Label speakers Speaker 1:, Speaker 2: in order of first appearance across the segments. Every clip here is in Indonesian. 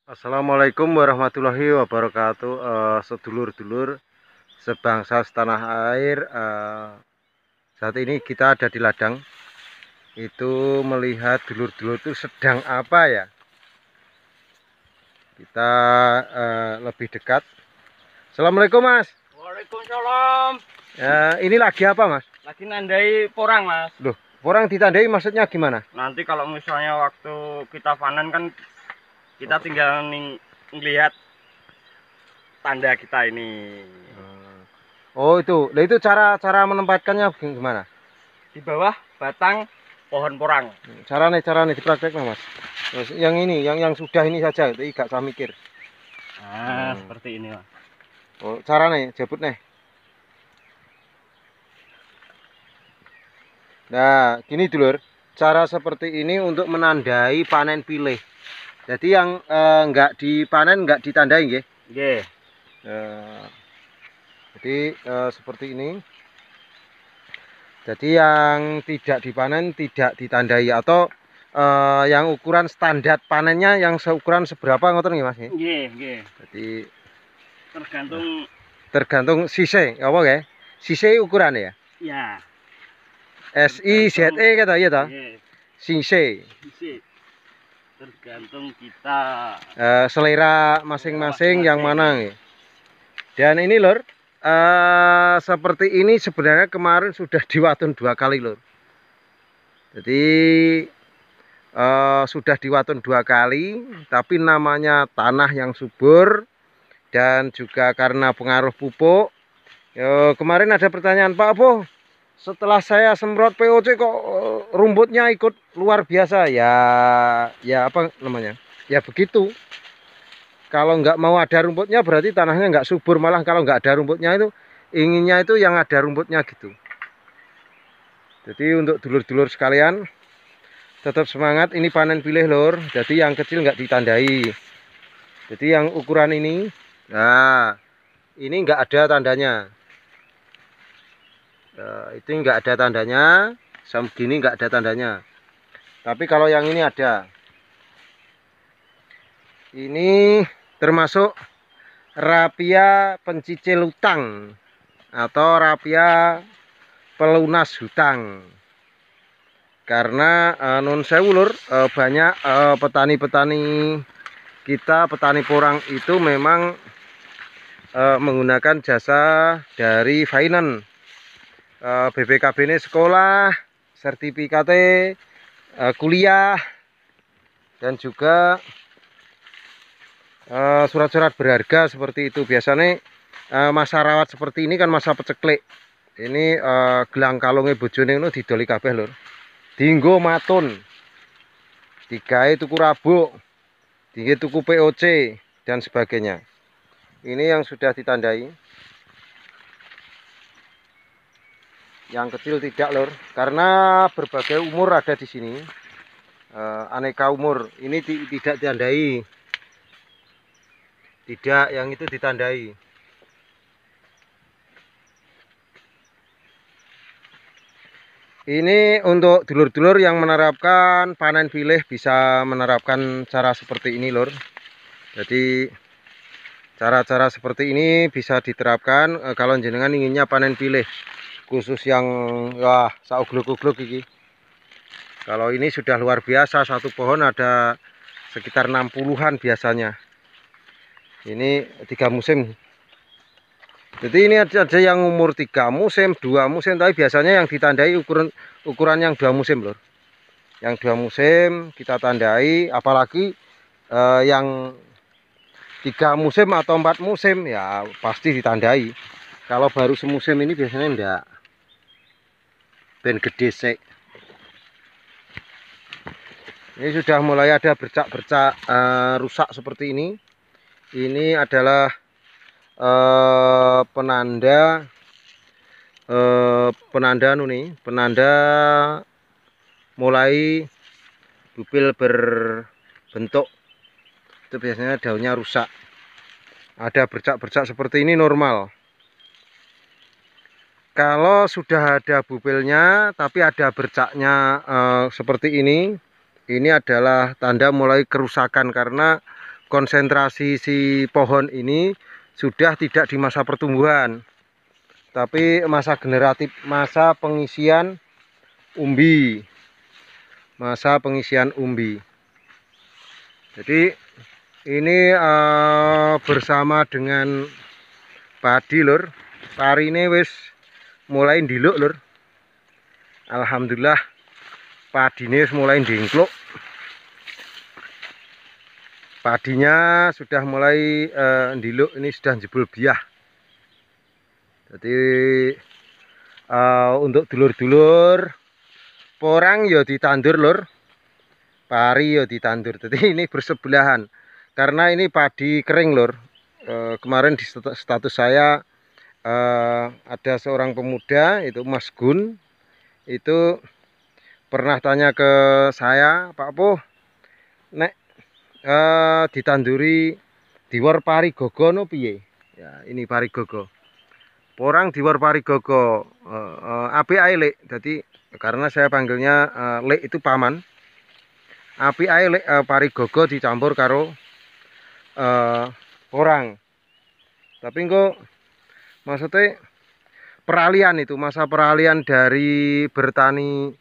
Speaker 1: Assalamualaikum warahmatullahi wabarakatuh. Sedulur-dulur sebangsa setanah air. Saat ini kita ada di ladang. Itu melihat dulur-dulur itu sedang apa ya? Kita lebih dekat. Assalamualaikum Mas.
Speaker 2: Waalaikumsalam.
Speaker 1: Ini lagi apa Mas?
Speaker 2: Lagi nandai porang, Mas.
Speaker 1: Loh, orang ditandai maksudnya gimana?
Speaker 2: Nanti kalau misalnya waktu kita panen kan kita tinggal ngelihat tanda kita ini.
Speaker 1: Oh itu, nah itu cara menempatkannya gimana?
Speaker 2: Di bawah batang pohon porang.
Speaker 1: Caranya diprakteknya Mas. Terus yang ini, yang sudah ini saja, itu gak saya mikir.
Speaker 2: Seperti ini, Mas.
Speaker 1: Oh, caranya jebut nih. Nah, gini dulur, cara seperti ini untuk menandai panen pilih. Jadi yang enggak dipanen enggak ditandai nggih.
Speaker 2: Nggih.
Speaker 1: Jadi seperti ini. Jadi yang tidak dipanen tidak ditandai atau yang ukuran standar panennya yang seukuran seberapa ngoten nggih Mas?
Speaker 2: Nggih, nggih.
Speaker 1: Jadi
Speaker 2: tergantung
Speaker 1: sise apa nggih? Sise ukuran ya?
Speaker 2: ya.
Speaker 1: SIZE kata ya ta?
Speaker 2: Nggih.
Speaker 1: Sise.
Speaker 2: Tergantung kita
Speaker 1: Selera masing-masing yang mana nih. Dan ini lur, seperti ini sebenarnya kemarin sudah diwatun 2 kali lur. Jadi sudah diwatun 2 kali, tapi namanya tanah yang subur dan juga karena pengaruh pupuk. Kemarin ada pertanyaan, Pak Apo, setelah saya semprot POC kok rumputnya ikut luar biasa ya. Ya apa namanya, ya begitu. Kalau nggak mau ada rumputnya berarti tanahnya nggak subur, malah kalau nggak ada rumputnya itu inginnya itu yang ada rumputnya gitu. Jadi untuk dulur-dulur sekalian tetap semangat, ini panen pilih lur. Jadi yang kecil nggak ditandai. Jadi yang ukuran ini, nah ini nggak ada tandanya. Itu nggak ada tandanya, sama gini nggak ada tandanya. Tapi kalau yang ini ada. Ini termasuk rapia pencicil hutang atau rapia pelunas hutang. Karena non sewu lur, banyak petani-petani kita, petani porang itu memang menggunakan jasa dari finance. BPKB ini sekolah, sertifikat kuliah, dan juga surat-surat berharga seperti itu. Biasanya masa rawat seperti ini kan masa peceklik. Ini gelang kalungnya bojone itu didoli kabeh lur. Dinggo matun, digawe tuku rabuk, digawe tuku POC dan sebagainya. Ini yang sudah ditandai. Yang kecil tidak lur, karena berbagai umur ada di sini, aneka umur. Ini tidak ditandai, tidak, yang itu ditandai. Ini untuk dulur-dulur yang menerapkan panen pilih bisa menerapkan cara seperti ini lur. Jadi cara-cara seperti ini bisa diterapkan kalau jenengan inginnya panen pilih. Khusus yang wah saugluk-ugluk iki. Kalau ini sudah luar biasa, satu pohon ada sekitar 60-an biasanya. Ini 3 musim. Jadi ini ada yang umur 3 musim, 2 musim, tapi biasanya yang ditandai ukuran yang 2 musim lor. Yang 2 musim kita tandai, apalagi yang 3 musim atau 4 musim ya pasti ditandai. Kalau baru semusim ini biasanya enggak. Ben gede sek. Ini sudah mulai ada bercak-bercak rusak seperti ini. Ini adalah penanda penanda mulai bupil berbentuk. Itu biasanya daunnya rusak. Ada bercak-bercak seperti ini normal. Kalau sudah ada bupilnya tapi ada bercaknya seperti ini adalah tanda mulai kerusakan karena konsentrasi si pohon ini sudah tidak di masa pertumbuhan, tapi masa generatif, masa pengisian umbi. Masa pengisian umbi. Jadi ini bersama dengan padi lur. Pari ini wis mulai ndiluk lur. Alhamdulillah padinya mulai ndingkluk. Padinya sudah mulai ndiluk, ini sudah jebul biah. Jadi untuk dulur-dulur porang ya ditandur lur, pari ya ditandur. Jadi ini bersebelahan karena ini padi kering lur. Kemarin di status saya ada seorang pemuda itu Mas Gun itu pernah tanya ke saya, Pak Po, nek ditanduri diwar pari gogo no piye? Ya ini pari gogo. Porang diwar pari gogo api ae lek. Jadi karena saya panggilnya lek itu paman. Api ae lek pari gogo dicampur karo porang. Tapi kok maksudnya peralihan itu, masa peralihan dari bertani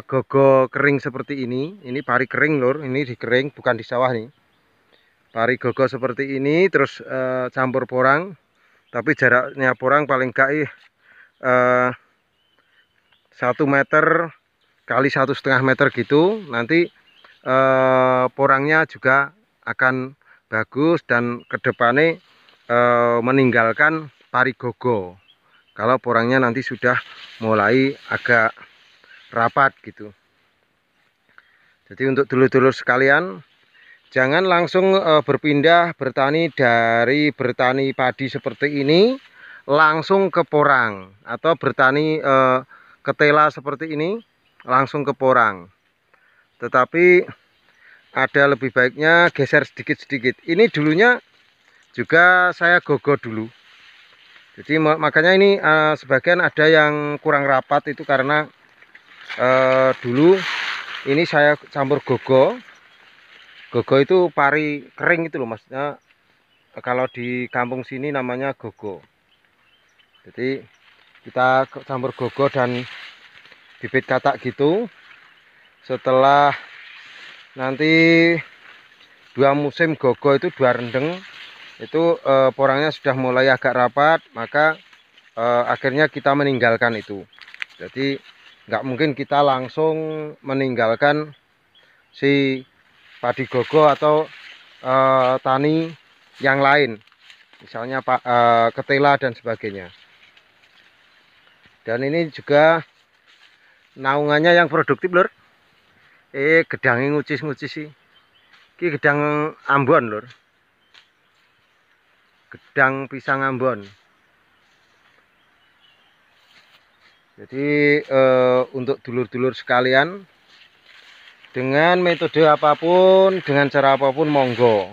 Speaker 1: gogo kering seperti ini pari kering lur, ini di kering bukan di sawah nih. Pari gogo seperti ini terus campur porang, tapi jaraknya porang paling gak 1 meter kali 1,5 meter gitu. Nanti porangnya juga akan bagus dan kedepannya meninggalkan pari gogo kalau porangnya nanti sudah mulai agak rapat gitu. Jadi untuk dulur-dulur sekalian, jangan langsung berpindah bertani dari bertani padi seperti ini langsung ke porang, atau bertani ketela seperti ini langsung ke porang. Tetapi ada lebih baiknya geser sedikit-sedikit. Ini dulunya juga saya gogo dulu. Jadi makanya ini sebagian ada yang kurang rapat itu karena dulu ini saya campur gogo. Gogo itu pari kering itu loh, maksudnya kalau di kampung sini namanya gogo. Jadi kita campur gogo dan bibit katak gitu. Setelah nanti 2 musim gogo itu 2 rendeng itu porangnya sudah mulai agak rapat, maka akhirnya kita meninggalkan itu. Jadi nggak mungkin kita langsung meninggalkan si padi gogo atau tani yang lain, misalnya ketela dan sebagainya. Dan ini juga naungannya yang produktif lur. Gedangnya ngucis-ngucis sih. Ini gedang Ambon lur. Gedang pisang Ambon. Jadi untuk dulur-dulur sekalian, dengan metode apapun, dengan cara apapun monggo.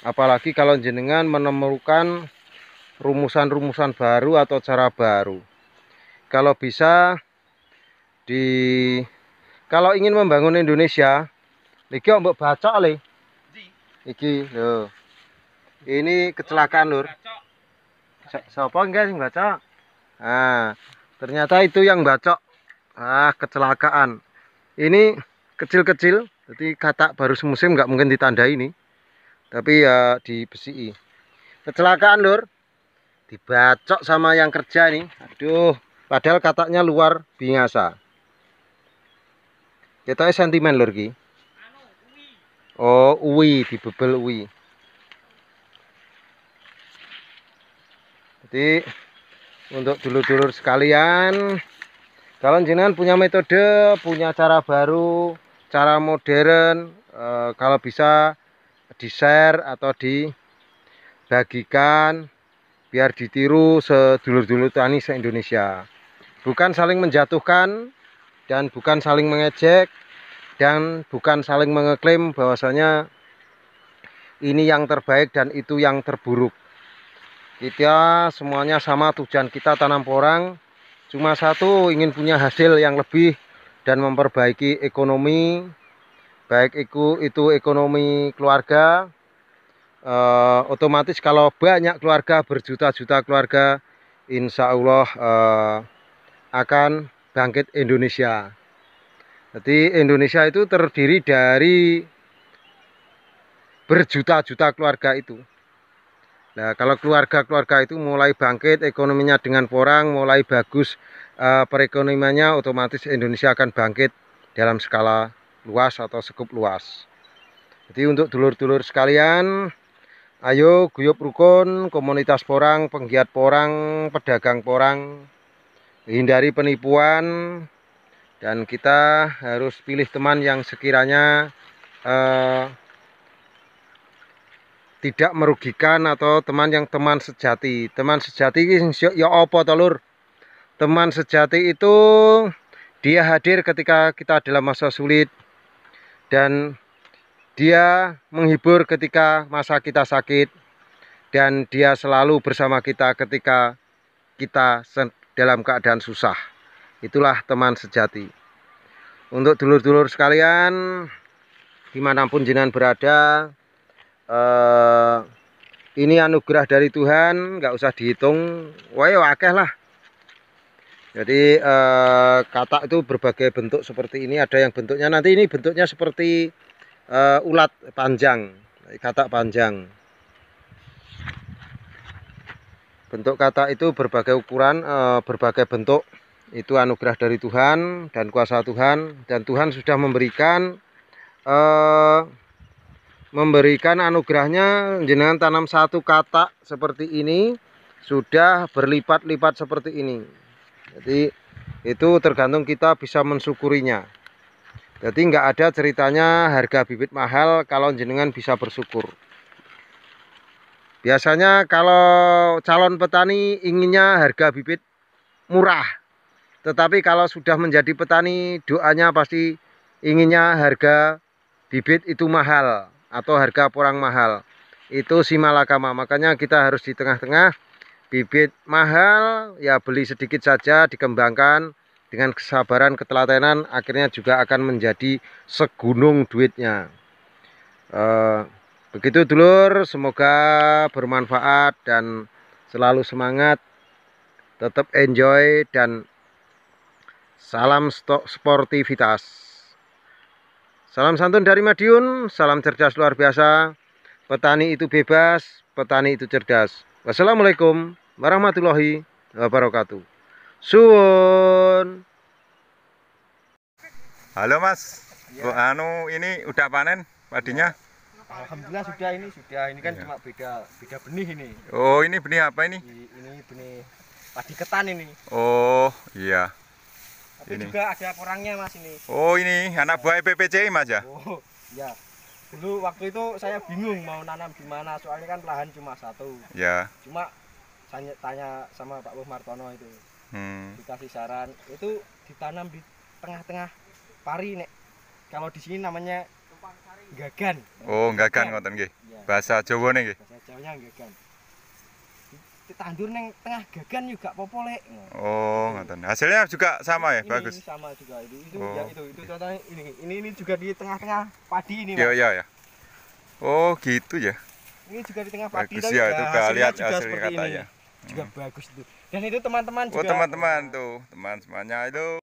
Speaker 1: Apalagi kalau jenengan menemukan rumusan-rumusan baru atau cara baru. Kalau bisa kalau ingin membangun Indonesia, iki mbok bacok le. Iki lho. Ini kecelakaan lur. Siapa enggak sing bacok? Nah, ternyata itu yang bacok. Kecelakaan. Ini kecil-kecil, jadi katak baru semusim nggak mungkin ditandai ini. Tapi ya di besi. Kecelakaan lur. Dibacok sama yang kerja nih. Aduh, padahal kataknya luar biasa. Kita sentimen lur ki. Oh, uwi, dibebel uwi. Jadi untuk dulur-dulur sekalian, kalau jenengan punya metode, punya cara baru, cara modern, kalau bisa di-share atau dibagikan biar ditiru sedulur-dulur tani se-Indonesia. Bukan saling menjatuhkan dan bukan saling mengejek dan bukan saling mengeklaim bahwasanya ini yang terbaik dan itu yang terburuk. Kita semuanya sama, tujuan kita tanam porang cuma satu, ingin punya hasil yang lebih dan memperbaiki ekonomi, baik itu ekonomi keluarga otomatis kalau banyak keluarga, berjuta-juta keluarga, insya Allah akan bangkit Indonesia. Jadi Indonesia itu terdiri dari berjuta-juta keluarga itu. Nah, kalau keluarga-keluarga itu mulai bangkit, ekonominya dengan porang, mulai bagus perekonomiannya, otomatis Indonesia akan bangkit dalam skala luas atau skup luas. Jadi untuk dulur-dulur sekalian, ayo guyup rukun, komunitas porang, penggiat porang, pedagang porang, hindari penipuan, dan kita harus pilih teman yang sekiranya tidak merugikan, atau teman yang teman sejati. Teman sejati ya apa to lur? Teman sejati itu dia hadir ketika kita dalam masa sulit, dan dia menghibur ketika masa kita sakit, dan dia selalu bersama kita ketika kita dalam keadaan susah. Itulah teman sejati. Untuk dulur-dulur sekalian, dimanapun jenengan berada, ini anugerah dari Tuhan, nggak usah dihitung, wae akeh lah. Jadi katak itu berbagai bentuk seperti ini. Ada yang bentuknya nanti ini bentuknya seperti ulat panjang, katak panjang. Bentuk katak itu berbagai ukuran, berbagai bentuk. Itu anugerah dari Tuhan dan kuasa Tuhan, dan Tuhan sudah memberikan anugerahnya. Jenengan tanam satu katak seperti ini sudah berlipat-lipat seperti ini. Jadi itu tergantung kita bisa mensyukurinya. Jadi nggak ada ceritanya harga bibit mahal kalau jenengan bisa bersyukur. Biasanya kalau calon petani inginnya harga bibit murah, tetapi kalau sudah menjadi petani doanya pasti inginnya harga bibit itu mahal atau harga porang mahal. Itu si malakama. Makanya kita harus di tengah-tengah. Bibit mahal ya beli sedikit saja, dikembangkan dengan kesabaran, ketelatenan, akhirnya juga akan menjadi segunung duitnya. Begitu dulur, semoga bermanfaat dan selalu semangat, tetap enjoy, dan salam sportivitas. Salam santun dari Madiun, salam cerdas luar biasa. Petani itu bebas, petani itu cerdas. Wassalamualaikum warahmatullahi wabarakatuh. Suwun.
Speaker 3: Halo Mas, ya. Ini udah panen padinya?
Speaker 2: Alhamdulillah sudah, ini kan cuma beda benih ini.
Speaker 3: Oh, ini benih apa ini?
Speaker 2: Ini benih padi ketan ini.
Speaker 3: Oh iya.
Speaker 2: Tapi ini juga ada porangnya Mas ini.
Speaker 3: Oh, ini anak buah PPCI Mas ya?
Speaker 2: Oh ya. Dulu waktu itu saya bingung mau nanam di mana, soalnya kan lahan cuma satu.
Speaker 3: Ya.
Speaker 2: Cuma tanya sama Pak Boh Martono itu, dikasih saran itu ditanam di tengah-tengah pari nek. Kalau di sini namanya gagan.
Speaker 3: Oh, gagan ngoten nggih. Ya. Bahasa Jawa nggih.
Speaker 2: Bahasa Jawanya gagan. Ditandur neng tengah gagan juga popo lek.
Speaker 3: Oh, ngoten. Hasilnya juga sama ya,
Speaker 2: ini,
Speaker 3: bagus.
Speaker 2: Ini sama juga itu.
Speaker 3: Oh.
Speaker 2: Ya itu contohnya ini juga di tengah-tengah padi ini,
Speaker 3: Mas. Iya. Oh, gitu ya.
Speaker 2: Ini juga di tengah padi.
Speaker 3: Bagus ya, itu lihat hasilnya katanya.
Speaker 2: Juga bagus itu. Dan itu teman-teman juga.
Speaker 3: Oh, teman-teman tuh, teman semuanya itu.